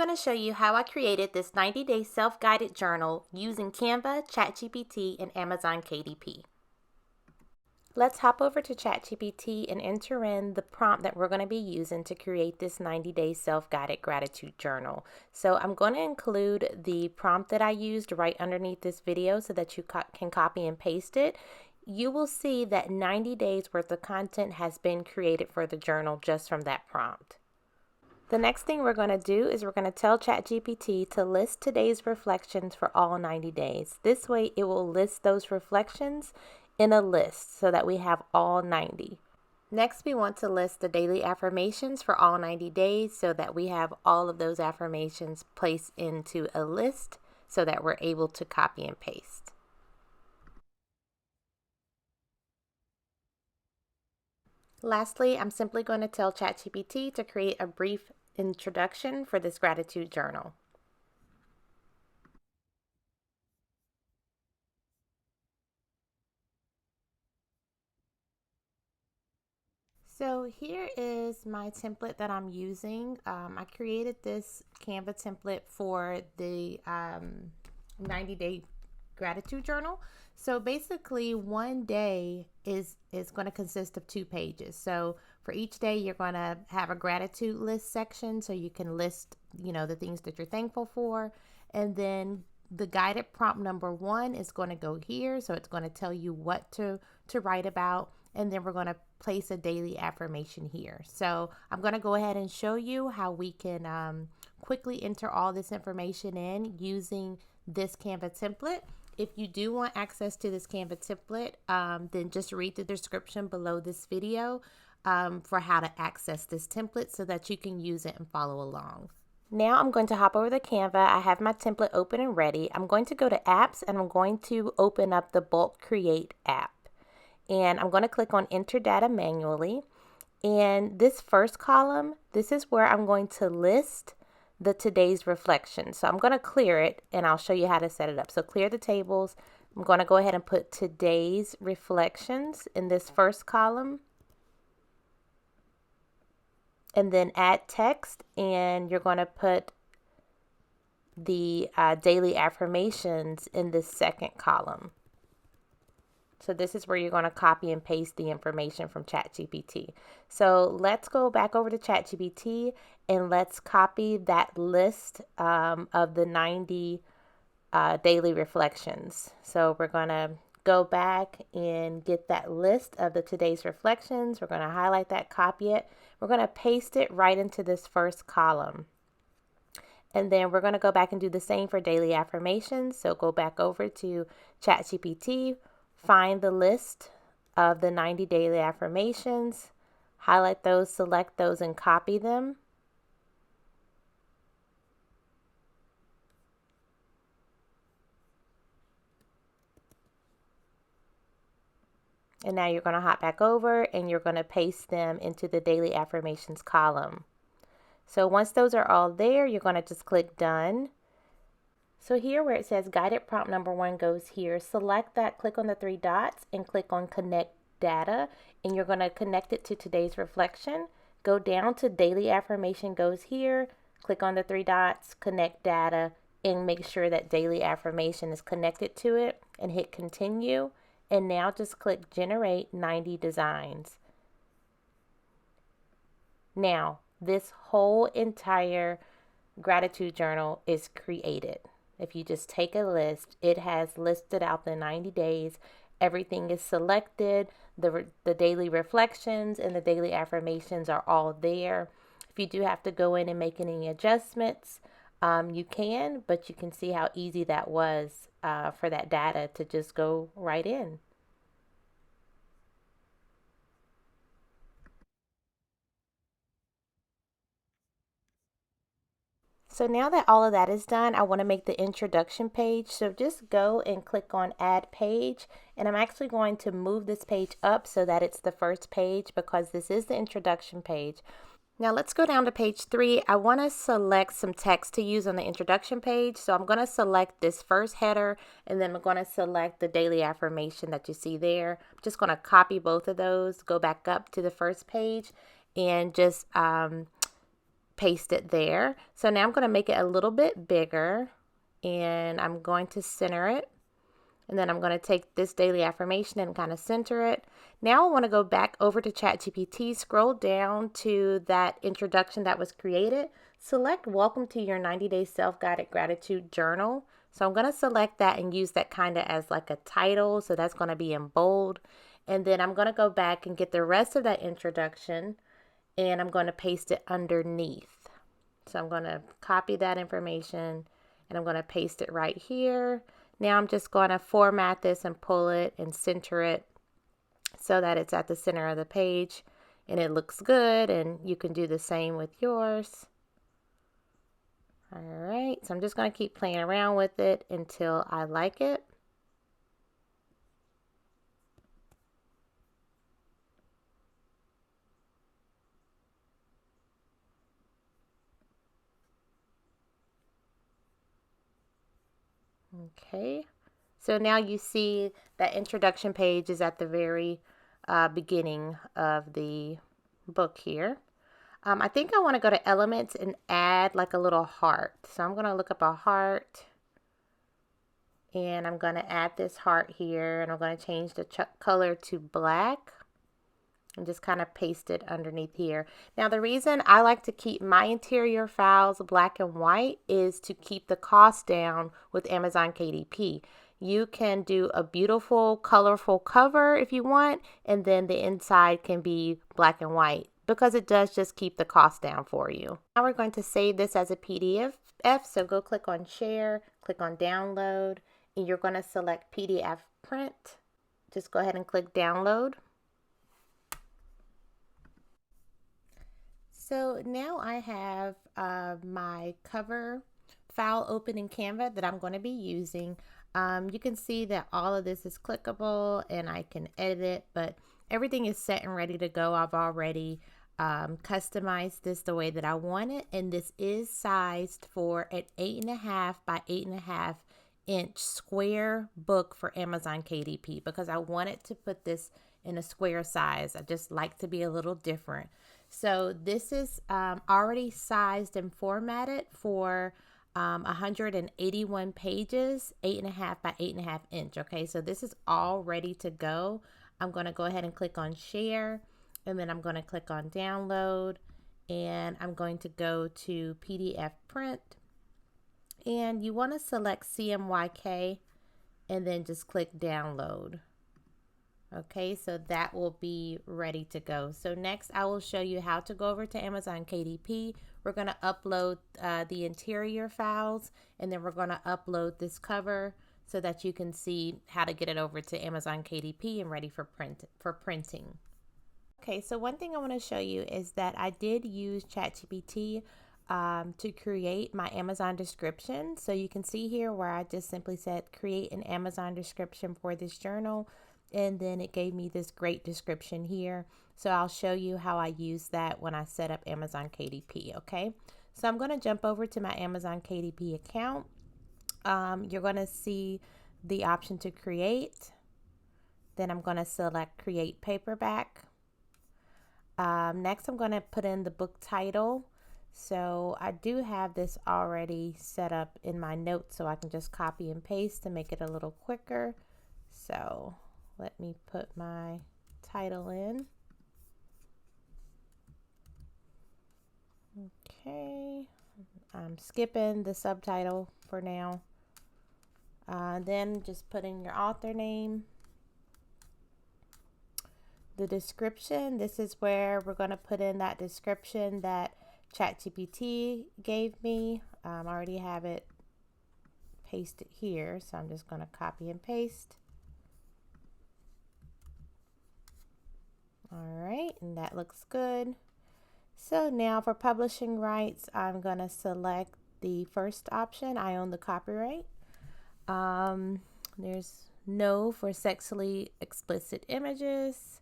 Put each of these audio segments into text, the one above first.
going to show you how I created this 90-day self-guided journal using Canva, ChatGPT, and Amazon KDP. Let's hop over to ChatGPT and enter in the prompt that we're going to be using to create this 90-day self-guided gratitude journal. So I'm going to include the prompt that I used right underneath this video so that you can copy and paste it. You will see that 90 days worth of content has been created for the journal just from that prompt. The next thing we're going to do is we're going to tell ChatGPT to list today's reflections for all 90 days. This way it will list those reflections in a list so that we have all 90. Next, we want to list the daily affirmations for all 90 days so that we have all of those affirmations placed into a list so that we're able to copy and paste. Lastly, I'm simply going to tell ChatGPT to create a brief introduction for this gratitude journal. So here is my template that I'm using. I created this Canva template for the 90-day gratitude journal. So basically one day is going to consist of 2 pages. So for each day you're going to have a gratitude list section so you can list, the things that you're thankful for. And then the guided prompt number 1 is going to go here. So it's going to tell you what to write about. And then we're going to place a daily affirmation here. So I'm going to go ahead and show you how we can quickly enter all this information in using this Canva template. If you do want access to this Canva template, then just read the description below this video for how to access this template so that you can use it and follow along. Now I'm going to hop over to Canva. I have my template open and ready. I'm going to go to apps and I'm going to open up the Bulk Create app. And I'm going to click on enter data manually. And this first column, this is where I'm going to list the today's reflection. So I'm going to clear it and I'll show you how to set it up. So clear the tables. I'm going to go ahead and put today's reflections in this first column. And then add text, and you're going to put the daily affirmations in this second column. So this is where you're going to copy and paste the information from ChatGPT. So let's go back over to ChatGPT and let's copy that list of the 90 daily reflections. So we're going to go back and get that list of the today's reflections. We're going to highlight that, copy it. We're going to paste it right into this first column. And then we're going to go back and do the same for daily affirmations. So go back over to ChatGPT. Find the list of the 90 daily affirmations, highlight those, select those, and copy them. And now you're going to hop back over and you're going to paste them into the daily affirmations column. So once those are all there, you're going to just click done. So here where it says guided prompt number 1 goes here, select that, click on the 3 dots and click on connect data, and you're going to connect it to today's reflection. Go down to daily affirmation goes here, click on the 3 dots, connect data, and make sure that daily affirmation is connected to it and hit continue. And now just click generate 90 designs. Now this whole entire gratitude journal is created. If you just take a list, it has listed out the 90 days. Everything is selected. The daily reflections and the daily affirmations are all there. If you do have to go in and make any adjustments, you can, but you can see how easy that was for that data to just go right in. So now that all of that is done, I want to make the introduction page. So just go and click on add page. And I'm actually going to move this page up so that it's the first page because this is the introduction page. Now let's go down to page 3. I want to select some text to use on the introduction page. So I'm going to select this first header and then I'm going to select the daily affirmation that you see there. I'm just going to copy both of those, go back up to the first page and just paste it there. So now I'm going to make it a little bit bigger, and I'm going to center it. And then I'm going to take this daily affirmation and kind of center it. Now I want to go back over to ChatGPT, scroll down to that introduction that was created. Select Welcome to your 90-day self-guided gratitude journal. So I'm going to select that and use that kind of as like a title. So that's going to be in bold. And then I'm going to go back and get the rest of that introduction, and I'm going to paste it underneath. So I'm going to copy that information and I'm going to paste it right here. Now I'm just going to format this and pull it and center it so that it's at the center of the page and it looks good, and you can do the same with yours. All right, so I'm just going to keep playing around with it until I like it. Okay, so now you see that introduction page is at the very beginning of the book here. I think I want to go to elements and add like a little heart. So I'm going to look up a heart, and I'm going to add this heart here, and I'm going to change the color to black and just kind of paste it underneath here. Now the reason I like to keep my interior files black and white is to keep the cost down with Amazon KDP. You can do a beautiful colorful cover if you want, and then the inside can be black and white, because it does just keep the cost down for you. Now we're going to save this as a PDF, so go click on share, click on download, and you're going to select PDF print. Just go ahead and click download. So now I have my cover file open in Canva that I'm going to be using. You can see that all of this is clickable and I can edit it, but everything is set and ready to go. I've already customized this the way that I want it, and this is sized for an 8.5 by 8.5 inch square book for Amazon KDP, because I wanted to put this in a square size. I just like to be a little different. So this is already sized and formatted for 181 pages, 8.5 by 8.5 inch. Okay, so this is all ready to go. I'm going to go ahead and click on share, and then I'm going to click on download, and I'm going to go to PDF print, and you want to select CMYK and then just click download. Okay, so that will be ready to go. So next I will show you how to go over to Amazon KDP. We're going to upload the interior files, and then we're going to upload this cover so that you can see how to get it over to Amazon KDP and ready for printing. Okay, so one thing I want to show you is that I did use ChatGPT to create my Amazon description. So you can see here where I just simply said create an Amazon description for this journal, and then it gave me this great description here. So I'll show you how I use that when I set up Amazon KDP. Okay, so I'm going to jump over to my Amazon KDP account. You're going to see the option to create. Then I'm going to select create paperback. Next I'm going to put in the book title. So I do have this already set up in my notes, so I can just copy and paste to make it a little quicker. So let me put my title in. Okay, I'm skipping the subtitle for now. Then just put in your author name. The description, this is where we're going to put in that description that ChatGPT gave me. I already have it pasted here, so I'm just going to copy and paste. All right, and that looks good. So now for publishing rights, I'm going to select the first option. I own the copyright. There's no for sexually explicit images.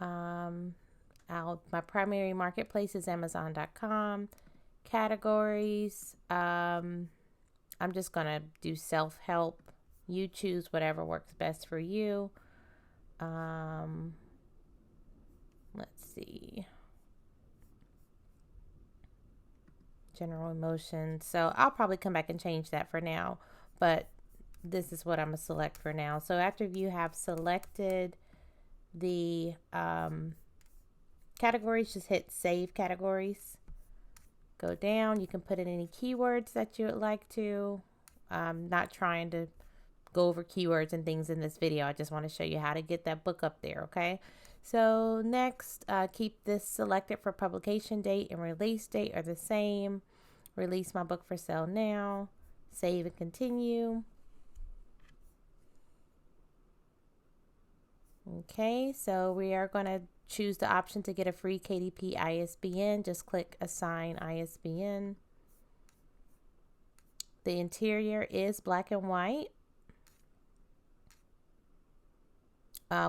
My primary marketplace is Amazon.com. Categories, I'm just going to do self-help. You choose whatever works best for you. Let's see. general emotions. So I'll probably come back and change that for now, but this is what I'm going to select for now. So after you have selected the categories, just hit Save Categories. Go down. You can put in any keywords that you would like to. I'm not trying to go over keywords and things in this video. I just want to show you how to get that book up there, okay? So next, keep this selected for publication date and release date are the same. Release my book for sale now. Save and continue. Okay, so we are going to choose the option to get a free KDP ISBN. Just click Assign ISBN. The interior is black and white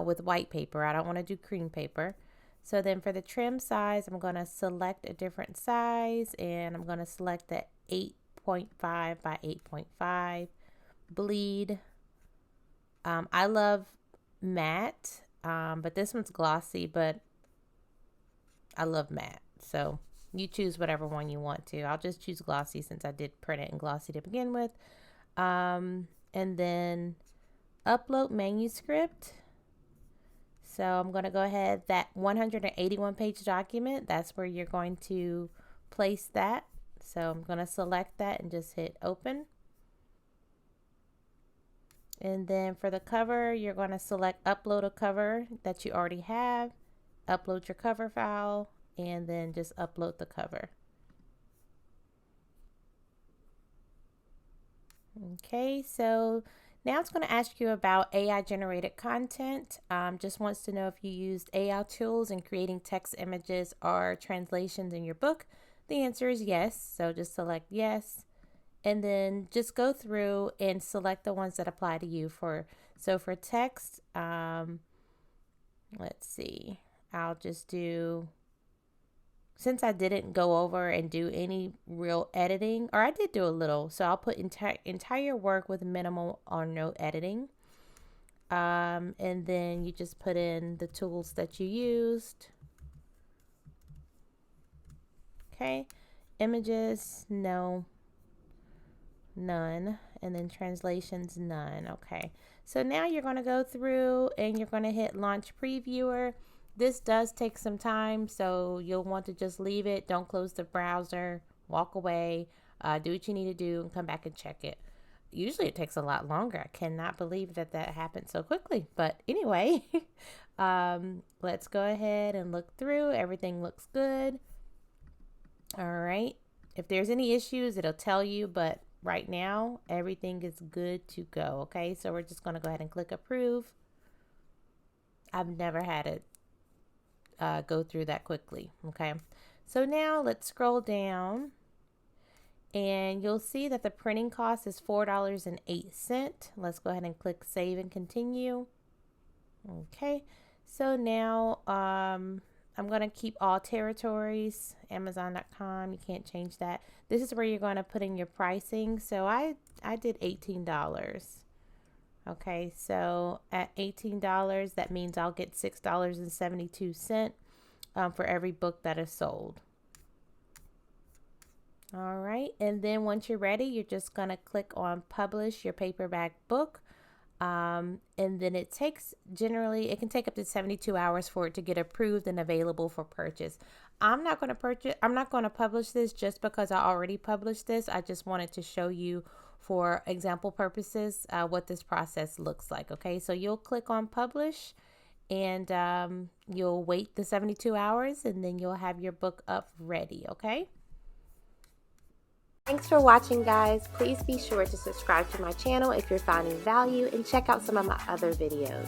with white paper. I don't want to do cream paper. So then for the trim size, I'm going to select a different size, and I'm going to select the 8.5 by 8.5 bleed. I love matte, but this one's glossy, but I love matte. So you choose whatever one you want to. I'll just choose glossy since I did print it in glossy to begin with. And then upload manuscript. So I'm going to go ahead, that 181 page document, that's where you're going to place that. So I'm going to select that and just hit open. And then for the cover, you're going to select upload a cover that you already have, upload your cover file, and then just upload the cover. Okay, so now it's going to ask you about AI generated content. Just wants to know if you used AI tools in creating text, images, or translations in your book. The answer is yes, so just select yes. And then just go through and select the ones that apply to you. So for text, let's see, I'll just do, since I didn't go over and do any real editing, or I did do a little, so I'll put entire work with minimal or no editing. And then you just put in the tools that you used. Okay, images, no. None. And then translations, none. Okay, so now you're going to go through and you're going to hit launch previewer. This does take some time, so you'll want to just leave it. Don't close the browser, walk away, do what you need to do and come back and check it. Usually it takes a lot longer. I cannot believe that happened so quickly, but anyway, let's go ahead and look through. Everything looks good. All right, if there's any issues, it'll tell you, but right now everything is good to go. Okay, so we're just going to go ahead and click approve. I've never had it go through that quickly. Okay, so now let's scroll down and you'll see that the printing cost is $4.08. Let's go ahead and click save and continue. Okay, so now I'm going to keep all territories, Amazon.com. You can't change that. This is where you're going to put in your pricing. So I did $18. Okay, so at $18, that means I'll get $6.72 for every book that is sold. All right, and then once you're ready, you're just going to click on publish your paperback book. And then it can take up to 72 hours for it to get approved and available for purchase. I'm not going to publish this just because I already published this. I just wanted to show you for example purposes what this process looks like. Okay, so you'll click on publish and you'll wait the 72 hours and then you'll have your book up ready. Okay. Thanks for watching, guys. Please be sure to subscribe to my channel if you're finding value and check out some of my other videos.